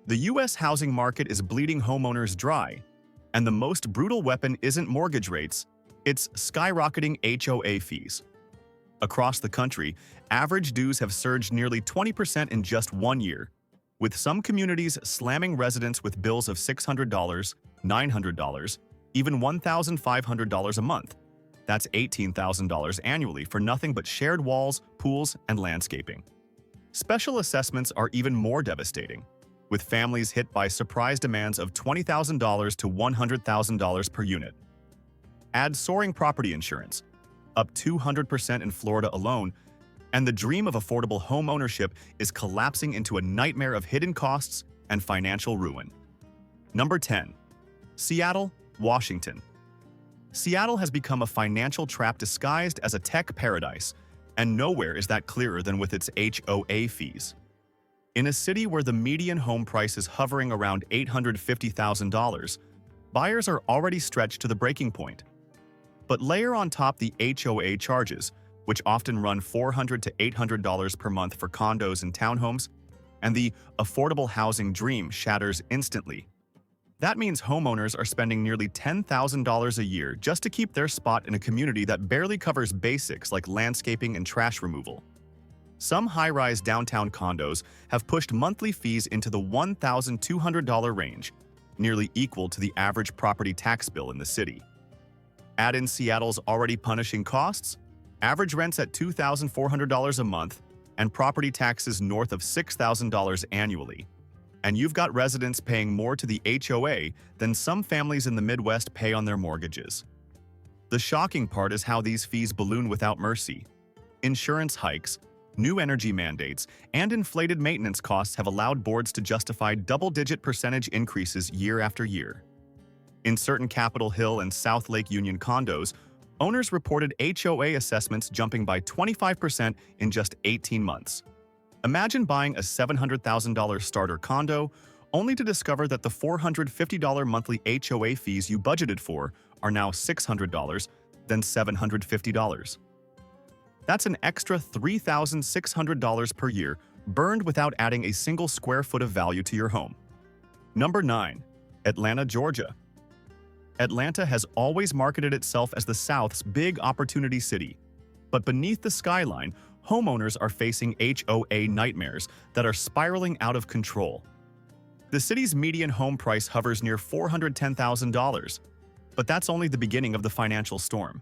The U.S. housing market is bleeding homeowners dry, and the most brutal weapon isn't mortgage rates, it's skyrocketing HOA fees. Across the country, average dues have surged nearly 20% in just 1 year, with some communities slamming residents with bills of $600, $900, even $1,500 a month. That's $18,000 annually for nothing but shared walls, pools, and landscaping. Special assessments are even more devastating, with families hit by surprise demands of $20,000 to $100,000 per unit. Add soaring property insurance, up 200% in Florida alone, and the dream of affordable home ownership is collapsing into a nightmare of hidden costs and financial ruin. Number 10. Seattle, Washington. Seattle has become a financial trap disguised as a tech paradise, and nowhere is that clearer than with its HOA fees. In a city where the median home price is hovering around $850,000, buyers are already stretched to the breaking point. But layer on top the HOA charges, which often run $400 to $800 per month for condos and townhomes, and the affordable housing dream shatters instantly. That means homeowners are spending nearly $10,000 a year just to keep their spot in a community that barely covers basics like landscaping and trash removal. Some high-rise downtown condos have pushed monthly fees into the $1,200 range, nearly equal to the average property tax bill in the city. Add in Seattle's already punishing costs, average rents at $2,400 a month, and property taxes north of $6,000 annually, and you've got residents paying more to the HOA than some families in the Midwest pay on their mortgages. The shocking part is how these fees balloon without mercy. Insurance hikes, new energy mandates, and inflated maintenance costs have allowed boards to justify double-digit percentage increases year after year. In certain Capitol Hill and South Lake Union condos, owners reported HOA assessments jumping by 25% in just 18 months. Imagine buying a $700,000 starter condo, only to discover that the $450 monthly HOA fees you budgeted for are now $600, then $750. That's an extra $3,600 per year burned without adding a single square foot of value to your home. Number 9. Atlanta, Georgia. Atlanta has always marketed itself as the South's big opportunity city, but beneath the skyline, homeowners are facing HOA nightmares that are spiraling out of control. The city's median home price hovers near $410,000, but that's only the beginning of the financial storm.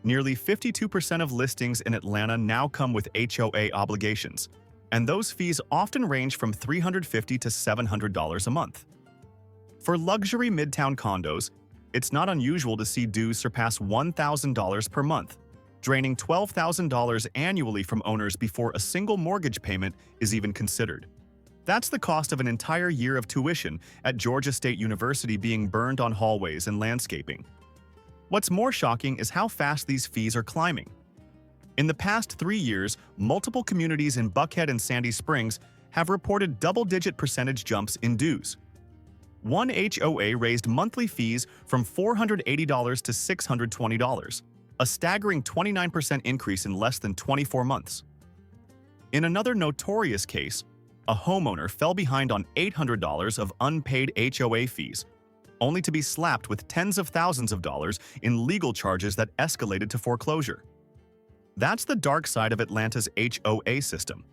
Nearly 52% of listings in Atlanta now come with HOA obligations, and those fees often range from $350 to $700 a month. For luxury midtown condos, it's not unusual to see dues surpass $1,000 per month, draining $12,000 annually from owners before a single mortgage payment is even considered. That's the cost of an entire year of tuition at Georgia State University being burned on hallways and landscaping. What's more shocking is how fast these fees are climbing. In the past 3 years, multiple communities in Buckhead and Sandy Springs have reported double-digit percentage jumps in dues. One HOA raised monthly fees from $480 to $620, a staggering 29% increase in less than 24 months. In another notorious case, a homeowner fell behind on $800 of unpaid HOA fees, only to be slapped with tens of thousands of dollars in legal charges that escalated to foreclosure. That's the dark side of Atlanta's HOA system.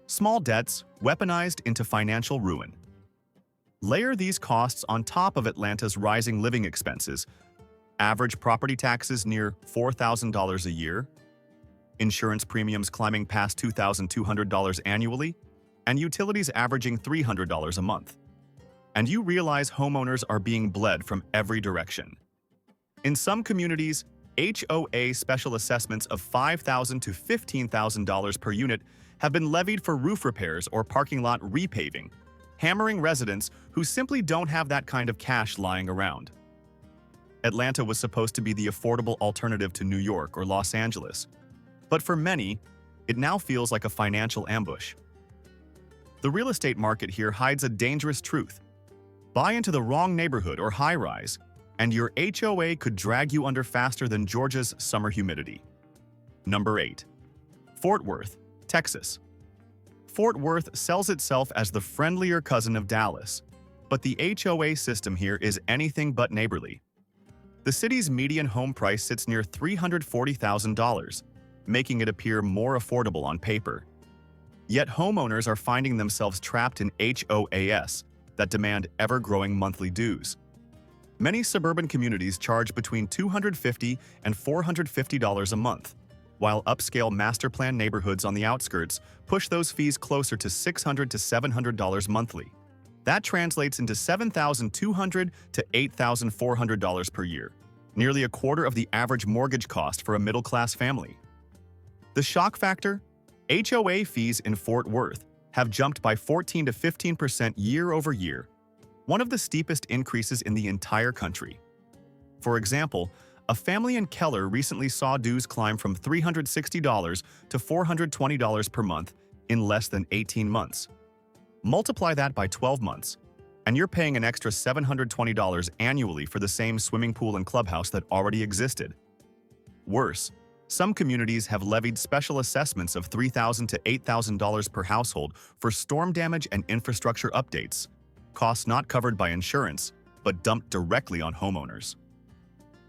Small debts weaponized into financial ruin. Layer these costs on top of Atlanta's rising living expenses, average property taxes near $4,000 a year, insurance premiums climbing past $2,200 annually, and utilities averaging $300 a month. And you realize homeowners are being bled from every direction. In some communities, HOA special assessments of $5,000 to $15,000 per unit have been levied for roof repairs or parking lot repaving, hammering residents who simply don't have that kind of cash lying around. Atlanta was supposed to be the affordable alternative to New York or Los Angeles, but for many, it now feels like a financial ambush. The real estate market here hides a dangerous truth. Buy into the wrong neighborhood or high-rise, and your HOA could drag you under faster than Georgia's summer humidity. Number 8. Fort Worth, Texas. Fort Worth sells itself as the friendlier cousin of Dallas, but the HOA system here is anything but neighborly. The city's median home price sits near $340,000, making it appear more affordable on paper. Yet homeowners are finding themselves trapped in HOAs that demand ever-growing monthly dues. Many suburban communities charge between $250 and $450 a month, while upscale master plan neighborhoods on the outskirts push those fees closer to $600 to $700 monthly. That translates into $7,200 to $8,400 per year, nearly a quarter of the average mortgage cost for a middle-class family. The shock factor? HOA fees in Fort Worth have jumped by 14 to 15% year over year, one of the steepest increases in the entire country. For example, a family in Keller recently saw dues climb from $360 to $420 per month in less than 18 months. Multiply that by 12 months, and you're paying an extra $720 annually for the same swimming pool and clubhouse that already existed. Worse, some communities have levied special assessments of $3,000 to $8,000 per household for storm damage and infrastructure updates, costs not covered by insurance, but dumped directly on homeowners.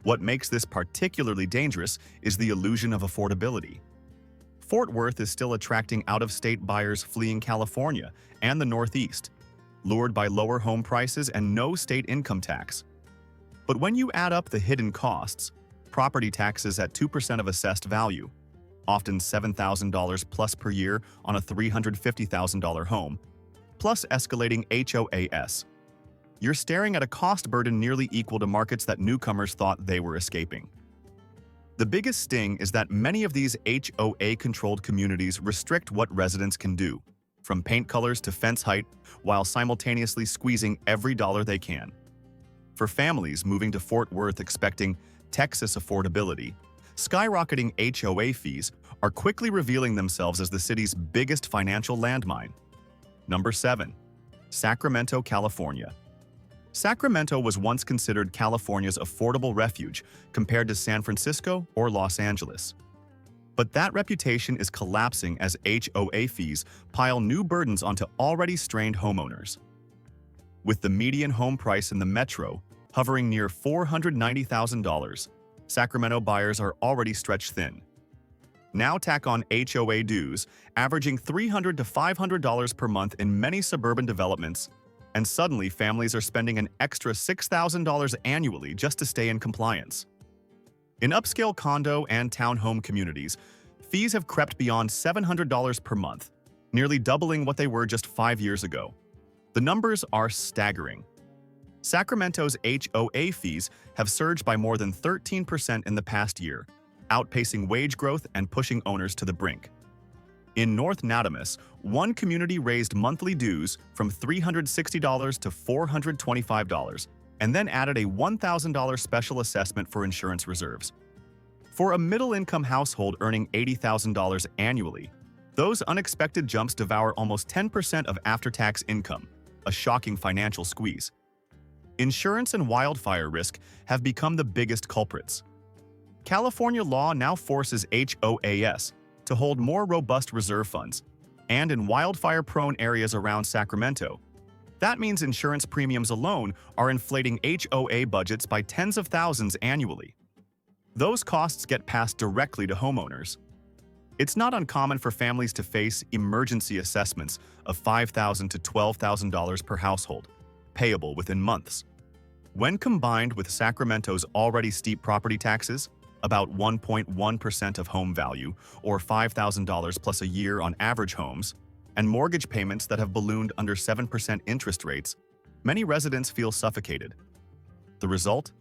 What makes this particularly dangerous is the illusion of affordability. Fort Worth is still attracting out-of-state buyers fleeing California and the Northeast, lured by lower home prices and no state income tax. But when you add up the hidden costs, property taxes at 2% of assessed value, often $7,000 plus per year on a $350,000 home, plus escalating HOAs, you're staring at a cost burden nearly equal to markets that newcomers thought they were escaping. The biggest sting is that many of these HOA-controlled communities restrict what residents can do, from paint colors to fence height, while simultaneously squeezing every dollar they can. For families moving to Fort Worth expecting Texas affordability, skyrocketing HOA fees are quickly revealing themselves as the city's biggest financial landmine. Number 7. Sacramento, California. Sacramento was once considered California's affordable refuge compared to San Francisco or Los Angeles. But that reputation is collapsing as HOA fees pile new burdens onto already strained homeowners. With the median home price in the metro hovering near $490,000, Sacramento buyers are already stretched thin. Now tack on HOA dues, averaging $300 to $500 per month in many suburban developments, and suddenly families are spending an extra $6,000 annually just to stay in compliance. In upscale condo and townhome communities, fees have crept beyond $700 per month, nearly doubling what they were just 5 years ago. The numbers are staggering. Sacramento's HOA fees have surged by more than 13% in the past year, outpacing wage growth and pushing owners to the brink. In North Natomas, one community raised monthly dues from $360 to $425 and then added a $1,000 special assessment for insurance reserves. For a middle-income household earning $80,000 annually, those unexpected jumps devour almost 10% of after-tax income, a shocking financial squeeze. Insurance and wildfire risk have become the biggest culprits. California law now forces HOAs to hold more robust reserve funds, and in wildfire-prone areas around Sacramento, that means insurance premiums alone are inflating HOA budgets by tens of thousands annually. Those costs get passed directly to homeowners. It's not uncommon for families to face emergency assessments of $5,000 to $12,000 per household, payable within months. When combined with Sacramento's already steep property taxes, about 1.1% of home value, or $5,000 plus a year on average homes, and mortgage payments that have ballooned under 7% interest rates, many residents feel suffocated. The result?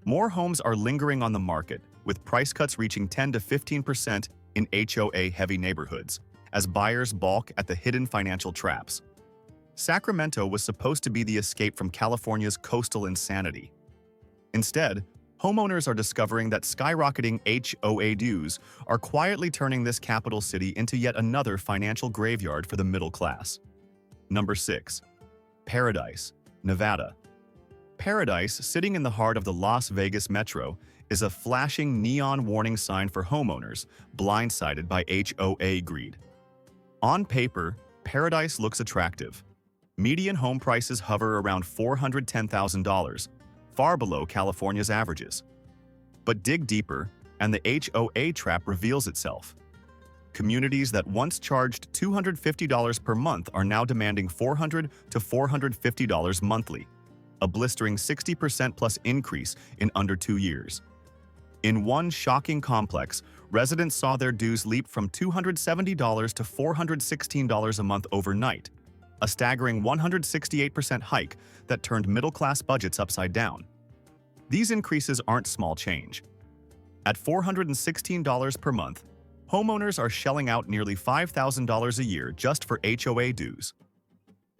More homes are lingering on the market, with price cuts reaching 10 to 15% in HOA-heavy neighborhoods, as buyers balk at the hidden financial traps. Sacramento was supposed to be the escape from California's coastal insanity. Instead, homeowners are discovering that skyrocketing HOA dues are quietly turning this capital city into yet another financial graveyard for the middle class. Number 6. Paradise, Nevada. Paradise, sitting in the heart of the Las Vegas metro, is a flashing neon warning sign for homeowners blindsided by HOA greed. On paper, Paradise looks attractive. Median home prices hover around $410,000, far below California's averages. But dig deeper, and the HOA trap reveals itself. Communities that once charged $250 per month are now demanding $400 to $450 monthly, a blistering 60% plus increase in under 2 years. In one shocking complex, residents saw their dues leap from $270 to $416 a month overnight, a staggering 168% hike that turned middle-class budgets upside down. These increases aren't small change. At $416 per month, homeowners are shelling out nearly $5,000 a year just for HOA dues.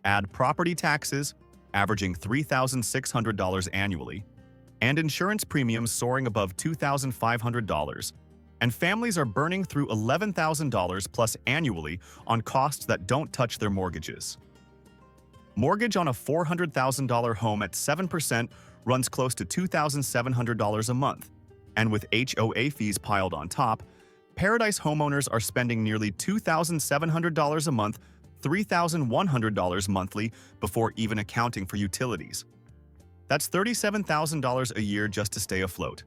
Add property taxes, averaging $3,600 annually, and insurance premiums soaring above $2,500, and families are burning through $11,000 plus annually on costs that don't touch their mortgages. Mortgage on a $400,000 home at 7% runs close to $2,700 a month, and with HOA fees piled on top, Paradise homeowners are spending nearly $2,700 a month, $3,100 monthly before even accounting for utilities. That's $37,000 a year just to stay afloat.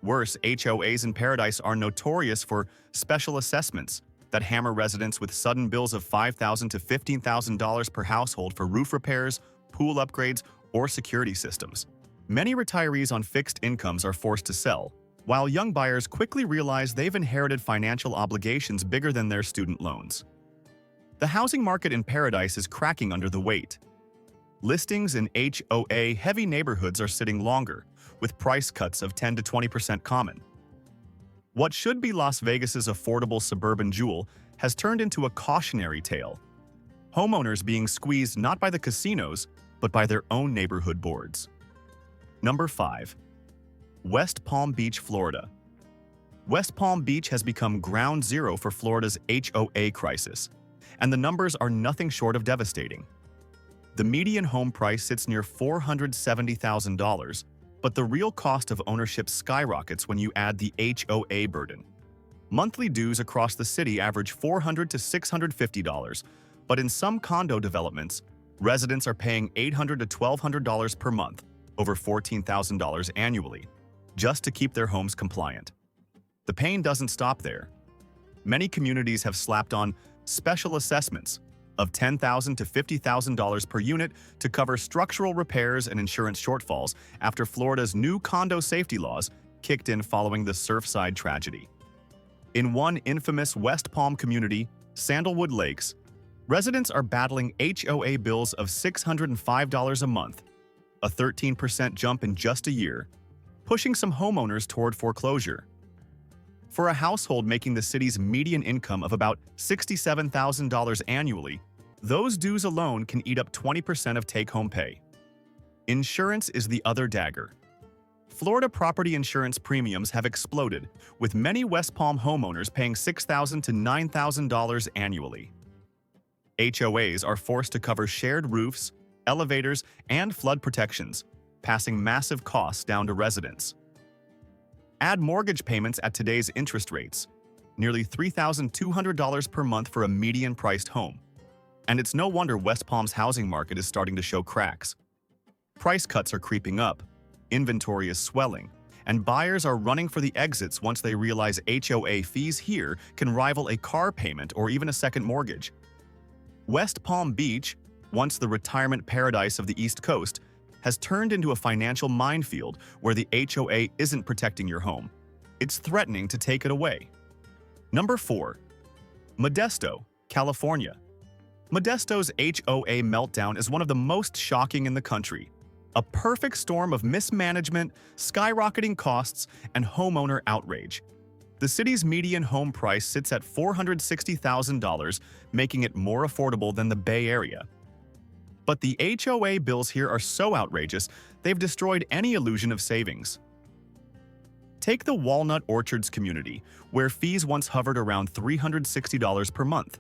Worse, HOAs in Paradise are notorious for special assessments that hammer residents with sudden bills of $5,000 to $15,000 per household for roof repairs, pool upgrades, or security systems. Many retirees on fixed incomes are forced to sell, while young buyers quickly realize they've inherited financial obligations bigger than their student loans. The housing market in Paradise is cracking under the weight. Listings in HOA-heavy neighborhoods are sitting longer, with price cuts of 10 to 20% common. What should be Las Vegas's affordable suburban jewel has turned into a cautionary tale. Homeowners being squeezed not by the casinos, but by their own neighborhood boards. Number 5. West Palm Beach, Florida. West Palm Beach has become ground zero for Florida's HOA crisis, and the numbers are nothing short of devastating. The median home price sits near $470,000, but the real cost of ownership skyrockets when you add the HOA burden. Monthly dues across the city average $400 to $650, but in some condo developments, residents are paying $800 to $1,200 per month, over $14,000 annually, just to keep their homes compliant. The pain doesn't stop there. Many communities have slapped on special assessments of $10,000 to $50,000 per unit to cover structural repairs and insurance shortfalls after Florida's new condo safety laws kicked in following the Surfside tragedy. In one infamous West Palm community, Sandalwood Lakes, residents are battling HOA bills of $605 a month, a 13% jump in just a year, pushing some homeowners toward foreclosure. For a household making the city's median income of about $67,000 annually, those dues alone can eat up 20% of take-home pay. Insurance is the other dagger. Florida property insurance premiums have exploded, with many West Palm homeowners paying $6,000 to $9,000 annually. HOAs are forced to cover shared roofs, elevators, and flood protections, passing massive costs down to residents. Add mortgage payments at today's interest rates, nearly $3,200 per month for a median-priced home. And it's no wonder West Palm's housing market is starting to show cracks. Price cuts are creeping up, inventory is swelling, and buyers are running for the exits once they realize HOA fees here can rival a car payment or even a second mortgage. West Palm Beach, once the retirement paradise of the East Coast, has turned into a financial minefield where the HOA isn't protecting your home. It's threatening to take it away. Number 4. Modesto, California. Modesto's HOA meltdown is one of the most shocking in the country. A perfect storm of mismanagement, skyrocketing costs, and homeowner outrage. The city's median home price sits at $460,000, making it more affordable than the Bay Area. But the HOA bills here are so outrageous, they've destroyed any illusion of savings. Take the Walnut Orchards community, where fees once hovered around $360 per month.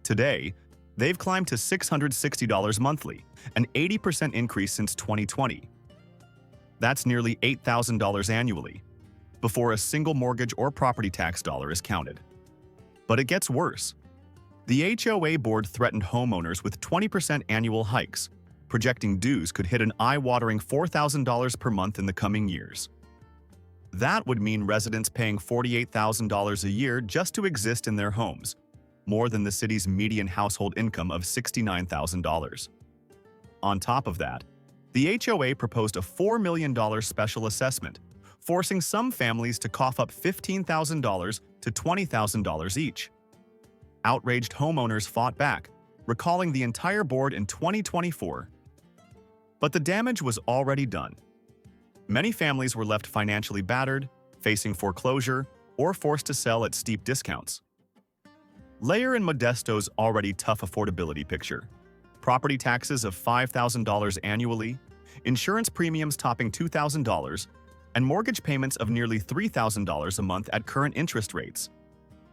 Today, they've climbed to $660 monthly, an 80% increase since 2020. That's nearly $8,000 annually, before a single mortgage or property tax dollar is counted. But it gets worse. The HOA board threatened homeowners with 20% annual hikes, projecting dues could hit an eye-watering $4,000 per month in the coming years. That would mean residents paying $48,000 a year just to exist in their homes, more than the city's median household income of $69,000. On top of that, the HOA proposed a $4 million special assessment, forcing some families to cough up $15,000 to $20,000 each. Outraged homeowners fought back, recalling the entire board in 2024. But the damage was already done. Many families were left financially battered, facing foreclosure, or forced to sell at steep discounts. Layer in Modesto's already tough affordability picture: property taxes of $5,000 annually, insurance premiums topping $2,000, and mortgage payments of nearly $3,000 a month at current interest rates.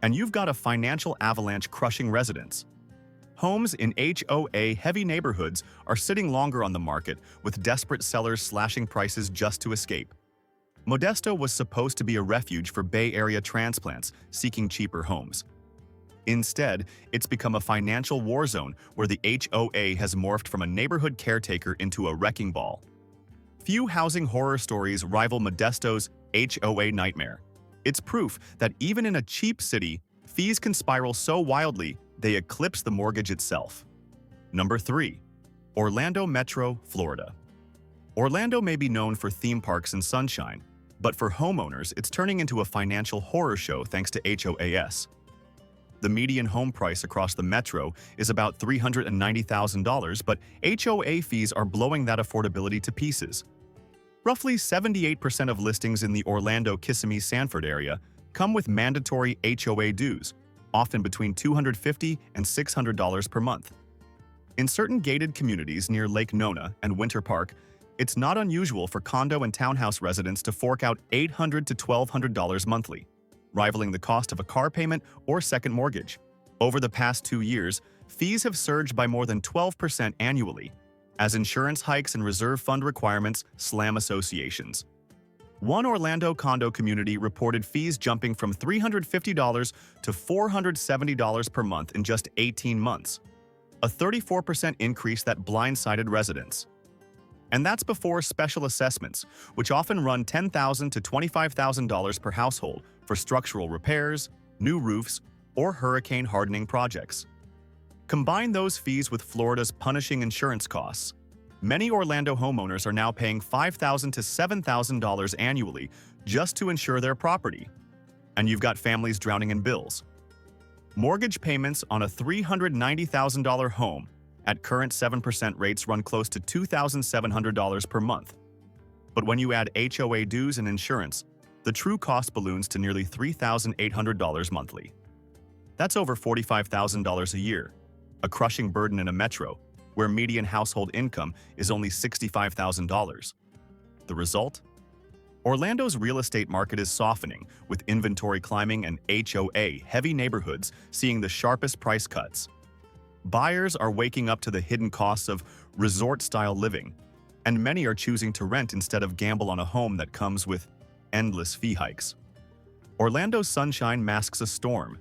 And you've got a financial avalanche crushing residents. Homes in HOA-heavy neighborhoods are sitting longer on the market, with desperate sellers slashing prices just to escape. Modesto was supposed to be a refuge for Bay Area transplants seeking cheaper homes. Instead, it's become a financial war zone where the HOA has morphed from a neighborhood caretaker into a wrecking ball. Few housing horror stories rival Modesto's HOA nightmare. It's proof that even in a cheap city, fees can spiral so wildly they eclipse the mortgage itself. Number 3. Orlando Metro, Florida. Orlando may be known for theme parks and sunshine, but for homeowners, it's turning into a financial horror show thanks to HOAs. The median home price across the metro is about $390,000, but HOA fees are blowing that affordability to pieces. Roughly 78% of listings in the Orlando-Kissimmee-Sanford area come with mandatory HOA dues, often between $250 and $600 per month. In certain gated communities near Lake Nona and Winter Park, it's not unusual for condo and townhouse residents to fork out $800 to $1,200 monthly, rivaling the cost of a car payment or second mortgage. Over the past 2 years, fees have surged by more than 12% annually, as insurance hikes and reserve fund requirements slam associations. One Orlando condo community reported fees jumping from $350 to $470 per month in just 18 months, a 34% increase that blindsided residents. And that's before special assessments, which often run $10,000 to $25,000 per household for structural repairs, new roofs, or hurricane hardening projects. Combine those fees with Florida's punishing insurance costs. Many Orlando homeowners are now paying $5,000 to $7,000 annually just to insure their property. And you've got families drowning in bills. Mortgage payments on a $390,000 home at current 7% rates run close to $2,700 per month. But when you add HOA dues and insurance, the true cost balloons to nearly $3,800 monthly. That's over $45,000 a year, a crushing burden in a metro where median household income is only $65,000. The result? Orlando's real estate market is softening, with inventory climbing and HOA-heavy neighborhoods seeing the sharpest price cuts. Buyers are waking up to the hidden costs of resort-style living, and many are choosing to rent instead of gamble on a home that comes with endless fee hikes. Orlando's sunshine masks a storm.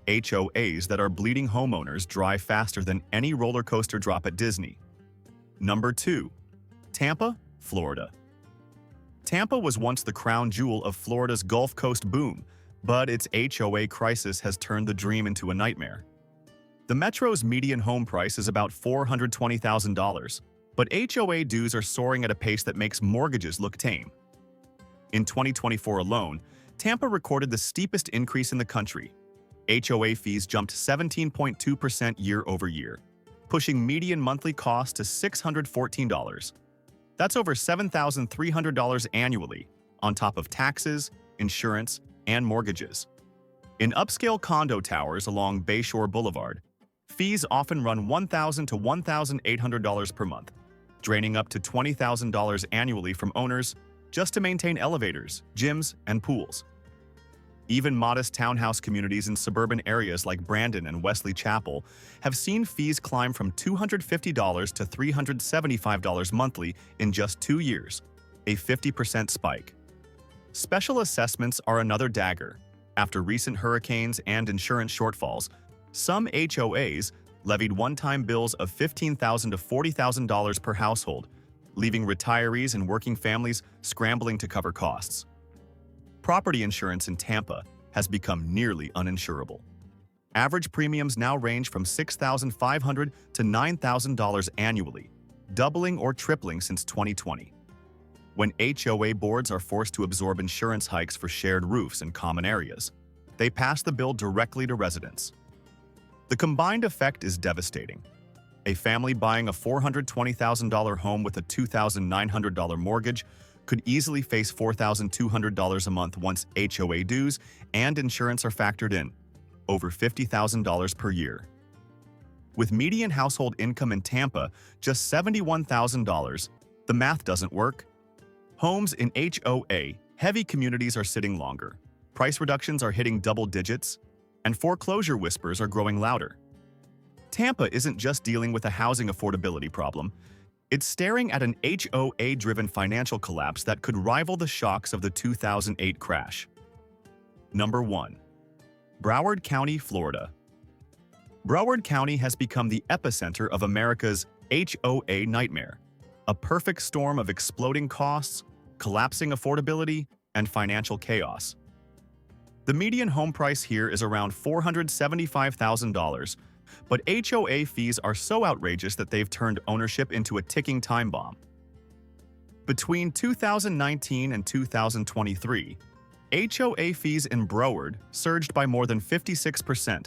HOAs that are bleeding homeowners dry faster than any roller coaster drop at Disney. Number 2. Tampa, Florida. Tampa was once the crown jewel of Florida's Gulf Coast boom, but its HOA crisis has turned the dream into a nightmare. The metro's median home price is about $420,000, but HOA dues are soaring at a pace that makes mortgages look tame. In 2024 alone, Tampa recorded the steepest increase in the country. HOA fees jumped 17.2% year over year, pushing median monthly costs to $614. That's over $7,300 annually, on top of taxes, insurance, and mortgages. In upscale condo towers along Bayshore Boulevard, fees often run $1,000 to $1,800 per month, draining up to $20,000 annually from owners just to maintain elevators, gyms, and pools. Even modest townhouse communities in suburban areas like Brandon and Wesley Chapel have seen fees climb from $250 to $375 monthly in just 2 years, a 50% spike. Special assessments are another dagger. After recent hurricanes and insurance shortfalls, Some HOAs levied one-time bills of $15,000 to $40,000 per household, leaving retirees and working families scrambling to cover costs. Property insurance in Tampa has become nearly uninsurable. Average premiums now range from $6,500 to $9,000 annually, doubling or tripling since 2020. When HOA boards are forced to absorb insurance hikes for shared roofs and common areas, they pass the bill directly to residents. The combined effect is devastating. A family buying a $420,000 home with a $2,900 mortgage could easily face $4,200 a month once HOA dues and insurance are factored in, over $50,000 per year. With median household income in Tampa just $71,000, the math doesn't work. Homes in HOA-heavy communities are sitting longer, price reductions are hitting double digits, and foreclosure whispers are growing louder. Tampa isn't just dealing with a housing affordability problem, it's staring at an HOA-driven financial collapse that could rival the shocks of the 2008 crash. Number 1. Broward County, Florida. Broward County has become the epicenter of America's HOA nightmare, a perfect storm of exploding costs, collapsing affordability, and financial chaos. The median home price here is around $475,000, but HOA fees are so outrageous that they've turned ownership into a ticking time bomb. Between 2019 and 2023, HOA fees in Broward surged by more than 56%,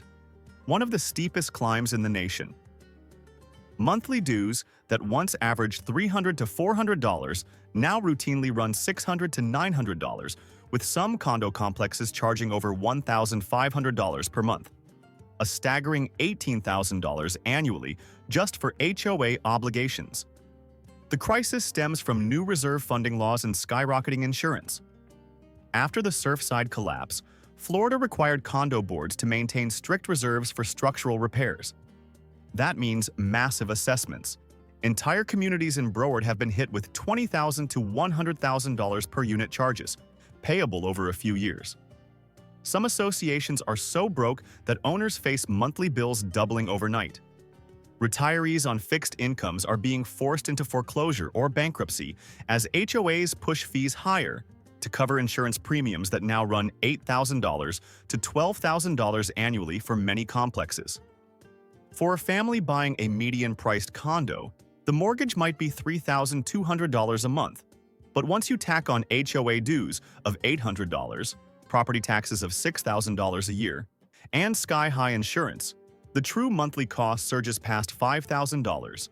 one of the steepest climbs in the nation. Monthly dues that once averaged $300 to $400 now routinely run $600 to $900, with some condo complexes charging over $1,500 per month, a staggering $18,000 annually just for HOA obligations. The crisis stems from new reserve funding laws and skyrocketing insurance. After the Surfside collapse, Florida required condo boards to maintain strict reserves for structural repairs. That means massive assessments. Entire communities in Broward have been hit with $20,000 to $100,000 per unit charges, payable over a few years. Some associations are so broke that owners face monthly bills doubling overnight. Retirees on fixed incomes are being forced into foreclosure or bankruptcy as HOAs push fees higher to cover insurance premiums that now run $8,000 to $12,000 annually for many complexes. For a family buying a median-priced condo, the mortgage might be $3,200 a month. But once you tack on HOA dues of $800, property taxes of $6,000 a year, and sky-high insurance, the true monthly cost surges past $5,000.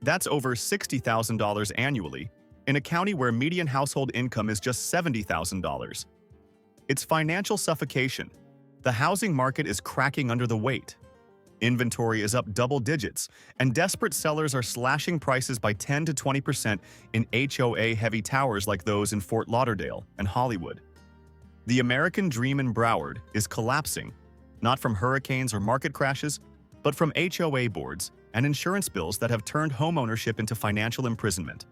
That's over $60,000 annually, in a county where median household income is just $70,000. It's financial suffocation. The housing market is cracking under the weight. Inventory is up double digits, and desperate sellers are slashing prices by 10 to 20% in HOA-heavy towers like those in Fort Lauderdale and Hollywood. The American dream in Broward is collapsing, not from hurricanes or market crashes, but from HOA boards and insurance bills that have turned homeownership into financial imprisonment.